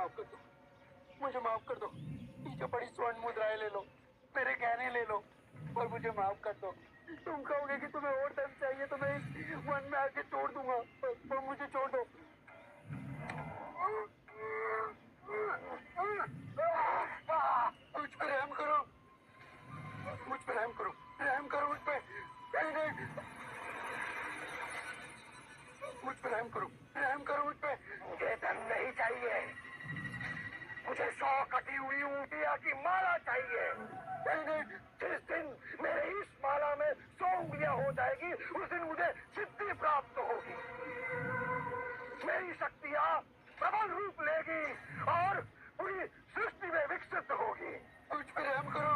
माफ कर दो, मुझे माफ कर दो। ये बड़ी स्वर्ण मुद्राएं ले लो, मेरे गहने ले लो, और मुझे माफ कर दो। तुम कहोगे कि तुम्हें और धन चाहिए तो मैं इस वन में आके तोड़ दूंगा, पर मुझे छोड़ दो। मुझ पर रहम करो, मुझ पर रहम करो, रहम करो मुझ पे। नहीं नहीं, मुझ पर रहम करो, रहम करो मुझ पे। मुझे धन नहीं चाहिए, मुझे 100 कटी हुई ऊँटिया की माला चाहिए। नहीं नहीं, जिस दिन मेरे इस माला में 100 उंगलियां हो जाएगी उस दिन मुझे सिद्धि प्राप्त होगी, मेरी शक्तियां प्रबल रूप लेगी और पूरी सृष्टि में विकसित होगी। मुझ पर रहम करो।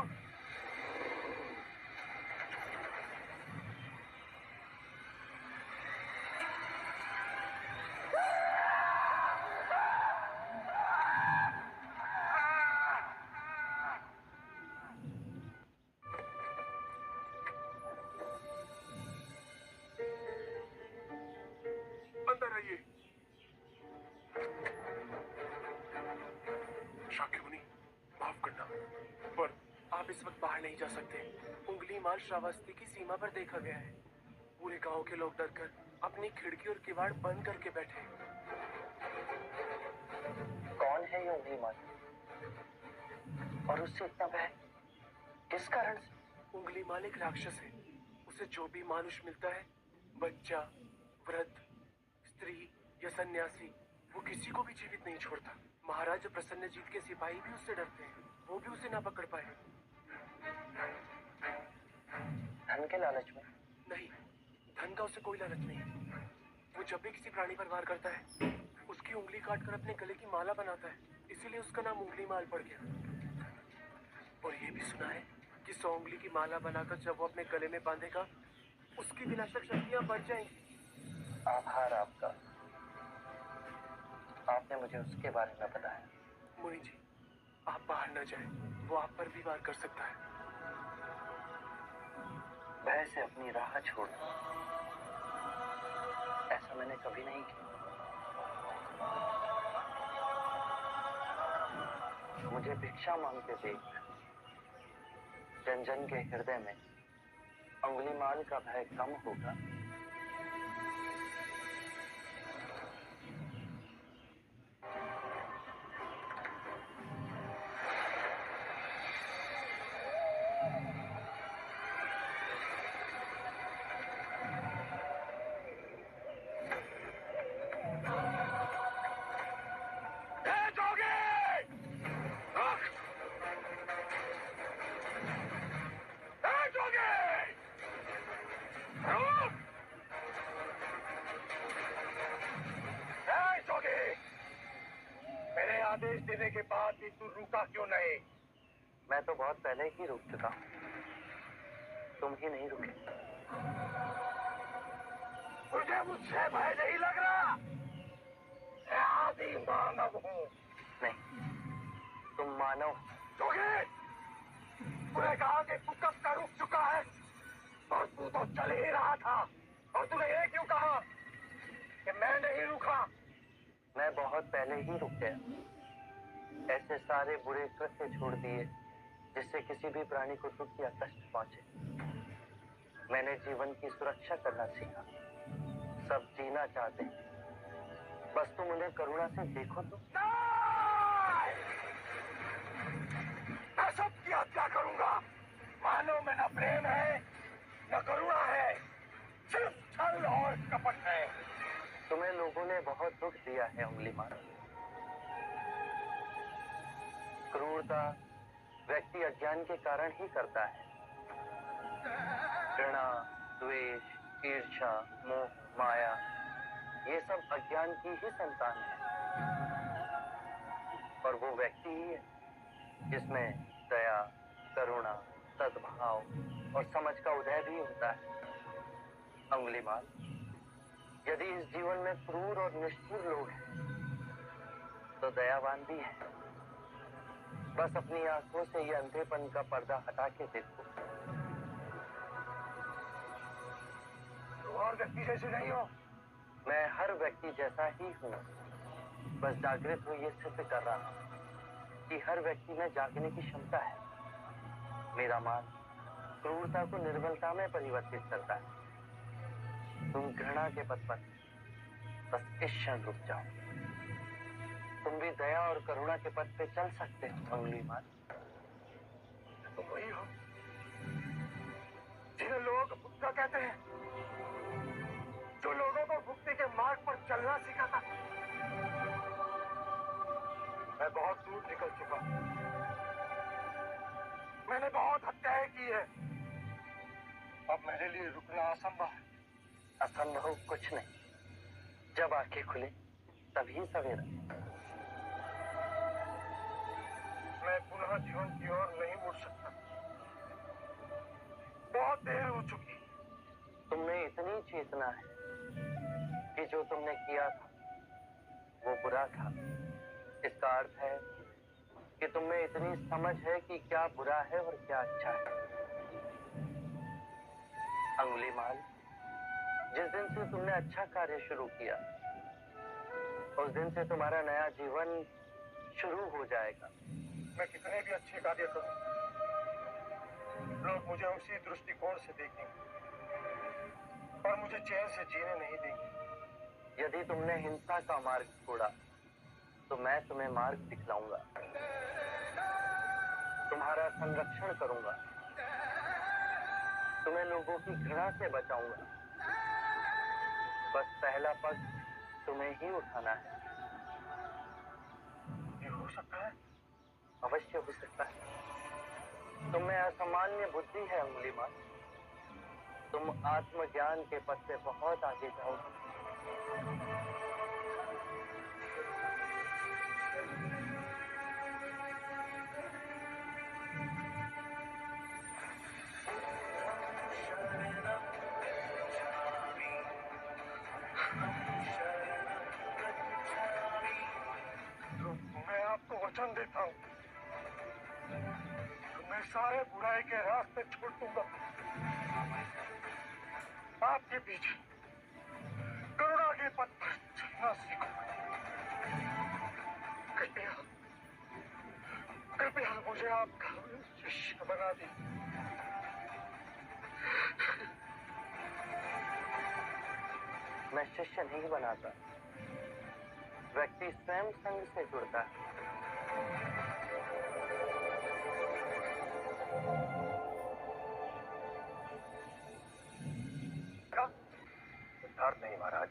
अंदर आइए। शाक्यमुनि, माफ करना, पर आप इस वक्त बाहर नहीं जा सकते। उंगलीमाल श्रावस्ती की सीमा पर देखा गया है। पूरे गांव के लोग डरकर अपनी खिड़की और किवाड़ बंद करके बैठे। कौन है ये उंगलीमाल और उससे इतना भय किस कारण से? उंगलीमाल एक राक्षस है। उसे जो भी मानुष मिलता है, बच्चा, वृद्ध, स्त्री या सन्यासी, वो किसी को भी जीवित नहीं छोड़ता। महाराज प्रसन्नजीत के सिपाही भी उससे डरते हैं, वो भी उसे ना पकड़ पाए। धन के लालच में? नहीं, धन का उसे कोई लालच नहीं। वो जब भी किसी प्राणी पर वार करता है, उसकी उंगली काटकर अपने गले की माला बनाता है, इसीलिए उसका नाम उंगलीमाल पड़ गया। और ये भी सुना है कि 100 उंगली की माला बनाकर जब वो अपने गले में बांधेगा, उसकी विनाशक शक्तियां बढ़ जाएंगी। आभार आपका, आपने मुझे उसके बारे में बताया। मुनि जी, आप बाहर न जाएं, वो आप पर भी वार कर सकता है। भय से अपनी राह छोड़, ऐसा मैंने कभी नहीं किया। मुझे भिक्षा मांगते देख जन जन के हृदय में उंगलीमाल का भय कम होगा। मेरे आदेश देने के बाद भी तू रुका क्यों नहीं? मैं तो बहुत पहले ही रुक चुका हूं, तुम ही नहीं रुके। मुझे मुझसे भय नहीं लग रहा, मैं आदि मानव हूँ। नहीं, तुम मानव। तूने कहा कि तू कब का रुक चुका है, और तू तो चल ही रहा था, और तूने ये क्यों कहा कि मैं नहीं रुका? मैं बहुत पहले ही रुक गया। ऐसे सारे बुरे कृत्य छोड़ दिए जिससे किसी भी प्राणी को दुख या कष्ट पहुंचे। मैंने जीवन की सुरक्षा करना सीखा। सब जीना चाहते हैं, बस तुम उन्हें करुणा से देखो तो। मैं सबकी हत्या करूंगा। मानव में न प्रेम है न करुणा है, सिर्फ छल और कपट है। तुम्हें लोगों ने बहुत दुख दिया है उंगलीमाल। क्रूरता व्यक्ति अज्ञान के कारण ही करता है। घृणा, द्वेष, ईर्ष्या, मोह, माया, ये सब अज्ञान की ही संतान है। और वो व्यक्ति ही है जिसमें दया, करुणा, सद्भाव और समझ का उदय भी होता है। उंगलीमाल, यदि इस जीवन में क्रूर और निष्ठुर लोग हैं, तो दयावान भी है। बस अपनी आंखों से ये अंधेपन का पर्दा हटा के देखो। तुम और व्यक्ति जैसे नहीं हो। मैं हर व्यक्ति जैसा ही हूँ। बस जागृत हो ये सिद्ध कर रहा हूं कि हर व्यक्ति में जागने की क्षमता है। मेरा मार्ग क्रूरता को निर्बलता में परिवर्तित करता है। तुम घृणा के पथ पर बस इस क्षण रुक जाओ। तुम भी दया और करुणा के पथ पे चल सकते हो अंगुलीमाल। तुम वही हो जिन्हें लोग बुद्धा कहते हैं, जो लोगों को मुक्ति के मार्ग पर चलना सिखाता। मैं बहुत दूर निकल चुका हूं। मैंने बहुत हत्याएं की है। अब मेरे लिए रुकना असंभव है। असंभव कुछ नहीं, जब आंखें खुले तभी सवेरा। मैं पुनः जीवन की ओर नहीं मुड़ सकता। बहुत देर हो चुकी। तुमने इतनी चेतना है कि जो तुमने किया था वो बुरा था। इसका अर्थ है कि तुमने इतनी समझ है कि क्या बुरा है और क्या अच्छा है। अंगुलीमाल, जिस दिन से तुमने अच्छा कार्य शुरू किया उस दिन से तुम्हारा नया जीवन शुरू हो जाएगा। मैं कितने भी अच्छे कार्य करूं, लोग मुझे उसी दृष्टिकोण से देखेंगे और मुझे चैन से जीने नहीं देंगे। यदि तुमने हिंसा का मार्ग छोड़ा तो मैं तुम्हें मार्ग दिखलाऊंगा। तुम्हारा संरक्षण करूंगा। तुम्हें लोगों की घृणा से बचाऊंगा। बस पहला पग तुम्हें ही उठाना है। ये हो सकता है? अवश्य हो सकता है। तुम में असामान्य बुद्धि है अंगुलीमाल। तुम आत्मज्ञान के पथ से बहुत आगे जाओगे। मैं आपको वचन देता हूं, मैं सारे बुराई के रास्ते छोड़ दूंगा। आपके पीछे करुणा के पथ पर चलना सीखूंगा। कृपया कृपया मुझे आपका शिष्य बना दीजिए। मैं शिष्य नहीं बनाता। व्यक्ति स्वयं संग से जुड़ता है। सिद्धार्थ नहीं महाराज,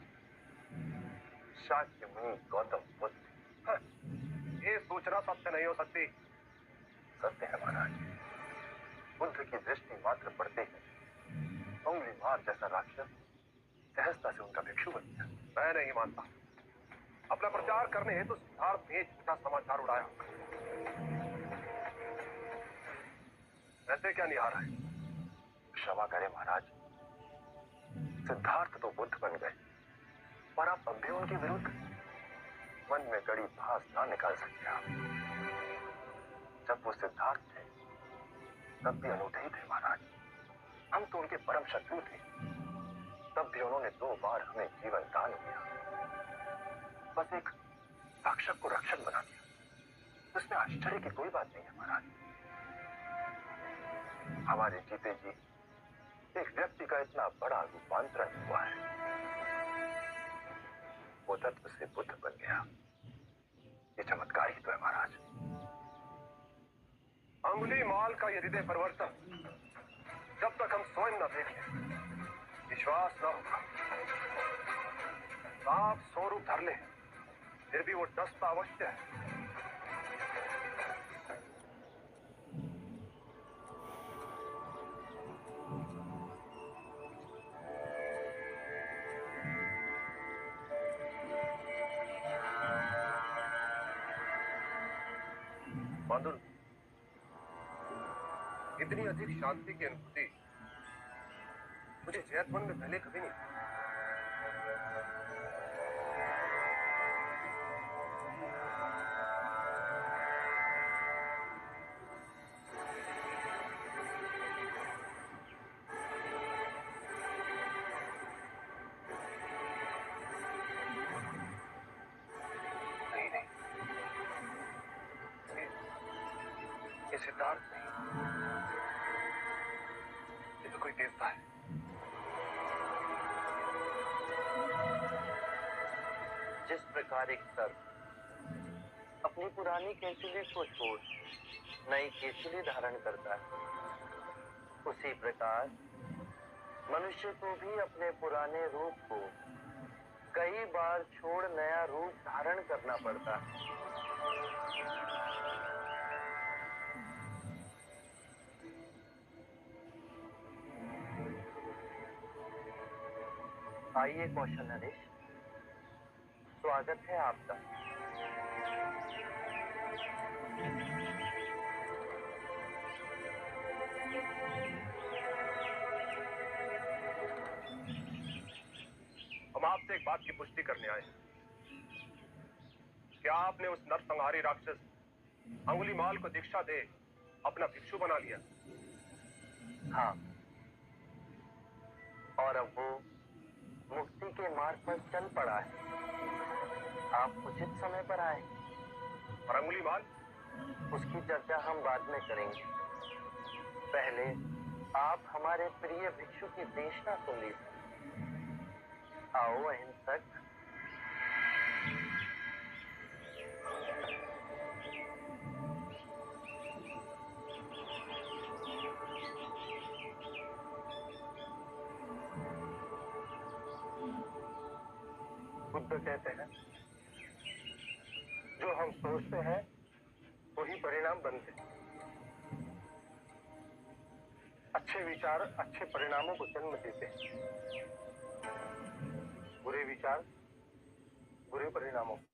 शाक्य मुनि गौतम बुद्ध। ये सूचना सत्य नहीं हो सकती। सत्य है महाराज। बुद्ध की दृष्टि मात्र पड़ते ही अंगुलीमाल जैसा राक्षस सहजता से उनका भिक्षु बन गया। मैं नहीं मानता। अपना प्रचार करने हेतु सिद्धार्थ ने झूठा समाचार उड़ाया। ऐसे क्या निहारा है? क्षमा करें महाराज, सिद्धार्थ तो बुद्ध बन गए, पर आप अब भी उनके विरुद्ध मन में गड़ी भास ना निकाल सकते। आप जब वो सिद्धार्थ थे तब भी अनूठे ही थे महाराज। हम तो उनके परम शत्रु थे, तब भी उन्होंने 2 बार हमें जीवन दान दिया। बस एक रक्षक को रक्षक बना दिया। इसमें आश्चर्य की कोई बात नहीं है महाराज। हमारे जीते जी एक व्यक्ति का इतना बड़ा रूपांतरण हुआ है। वो तत्व से बुद्ध बन गया। ये चमत्कार ही तो है महाराज। अंगुलीमाल का ये हृदय परिवर्तन जब तक हम स्वयं न देखें विश्वास न होगा। आप स्वरूप धर ले, फिर भी वो डसता अवश्य है। माधुर, इतनी अधिक शांति की अनुभूति मुझे जैतवन में पहले कभी नहीं। ये सिद्धार्थ नहीं, ये तो कोई देवता है। जिस प्रकार एक सर्प अपनी पुरानी केंचुली को छोड़ नई केंचुली धारण करता है, उसी प्रकार मनुष्य को भी अपने पुराने रूप को कई बार छोड़ नया रूप धारण करना पड़ता है। आइए कौशल नरेश, स्वागत है आपका। हम आपसे एक बात की पुष्टि करने आए हैं। क्या आपने उस नरसंहारी राक्षस अंगुलीमाल को दीक्षा दे अपना भिक्षु बना लिया? हाँ, और अब वो मुक्ति के मार्ग पर चल पड़ा है। आप उचित समय पर आए। और अंगुलीमाल? उसकी चर्चा हम बाद में करेंगे। पहले आप हमारे प्रिय भिक्षु की देशना सुन लीजिए। आओ अहिंसक। बुद्ध कहते हैं, जो हम सोचते हैं वही परिणाम बनते हैं। अच्छे विचार अच्छे परिणामों को जन्म देते हैं, बुरे विचार बुरे परिणामों को।